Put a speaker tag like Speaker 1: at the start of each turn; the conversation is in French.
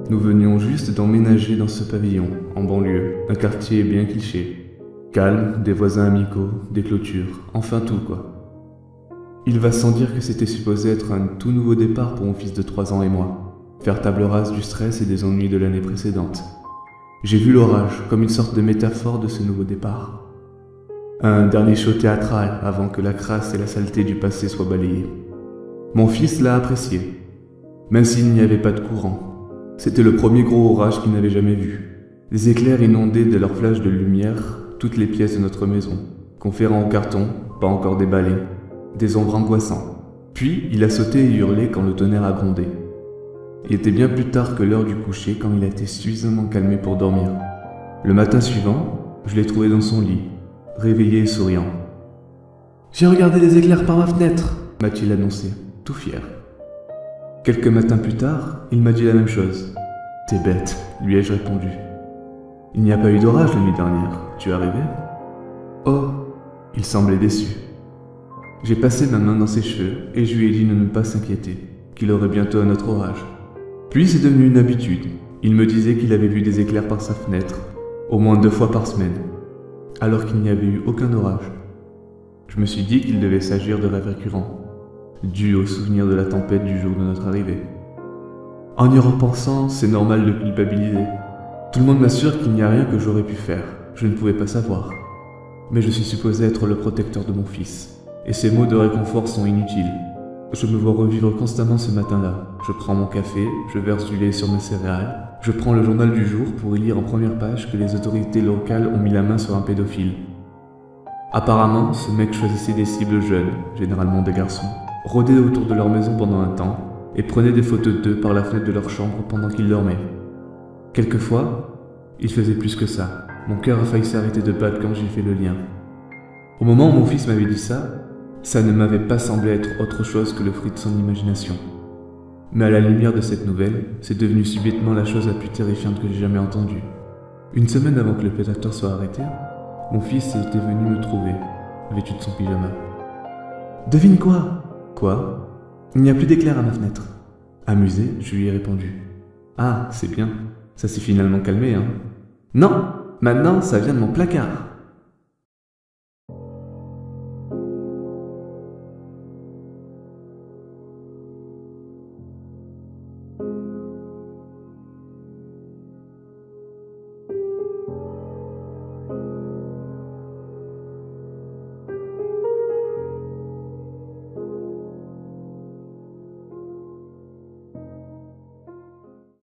Speaker 1: Nous venions juste d'emménager dans ce pavillon, en banlieue, un quartier bien cliché. Calme, des voisins amicaux, des clôtures, enfin tout quoi. Il va sans dire que c'était supposé être un tout nouveau départ pour mon fils de 3 ans et moi, faire table rase du stress et des ennuis de l'année précédente. J'ai vu l'orage comme une sorte de métaphore de ce nouveau départ. Un dernier show théâtral avant que la crasse et la saleté du passé soient balayées. Mon fils l'a apprécié, même s'il n'y avait pas de courant. C'était le premier gros orage qu'il n'avait jamais vu. Des éclairs inondaient de leurs flashs de lumière toutes les pièces de notre maison, conférant au carton, pas encore déballé, des ombres angoissants. Puis il a sauté et hurlé quand le tonnerre a grondé. Il était bien plus tard que l'heure du coucher quand il a été suffisamment calmé pour dormir. Le matin suivant, je l'ai trouvé dans son lit, réveillé et souriant. « J'ai regardé les éclairs par ma fenêtre !» m'a-t-il annoncé, tout fier. Quelques matins plus tard, il m'a dit la même chose. « T'es bête », lui ai-je répondu. « Il n'y a pas eu d'orage la nuit dernière, tu es arrivé ?»« Oh !» Il semblait déçu. J'ai passé ma main dans ses cheveux et je lui ai dit de ne pas s'inquiéter, qu'il aurait bientôt un autre orage. Puis c'est devenu une habitude. Il me disait qu'il avait vu des éclairs par sa fenêtre, au moins 2 fois par semaine, alors qu'il n'y avait eu aucun orage. Je me suis dit qu'il devait s'agir de rêves récurrents, dû au souvenir de la tempête du jour de notre arrivée. En y repensant, c'est normal de culpabiliser. Tout le monde m'assure qu'il n'y a rien que j'aurais pu faire, je ne pouvais pas savoir. Mais je suis supposé être le protecteur de mon fils, et ces mots de réconfort sont inutiles. Je me vois revivre constamment ce matin-là. Je prends mon café, je verse du lait sur mes céréales, je prends le journal du jour pour y lire en première page que les autorités locales ont mis la main sur un pédophile. Apparemment, ce mec choisissait des cibles jeunes, généralement des garçons, rôdait autour de leur maison pendant un temps et prenait des photos d'eux par la fenêtre de leur chambre pendant qu'ils dormaient. Quelquefois, il faisait plus que ça. Mon cœur a failli s'arrêter de battre quand j'ai fait le lien. Au moment où mon fils m'avait dit ça ne m'avait pas semblé être autre chose que le fruit de son imagination. Mais à la lumière de cette nouvelle, c'est devenu subitement la chose la plus terrifiante que j'ai jamais entendue. Une semaine avant que le prédateur soit arrêté, mon fils était venu me trouver, vêtu de son pyjama. « Devine quoi ?»« Quoi ? Il n'y a plus d'éclair à ma fenêtre. » Amusé, je lui ai répondu. « Ah, c'est bien, ça s'est finalement calmé, hein ?»« Non, maintenant ça vient de mon placard. »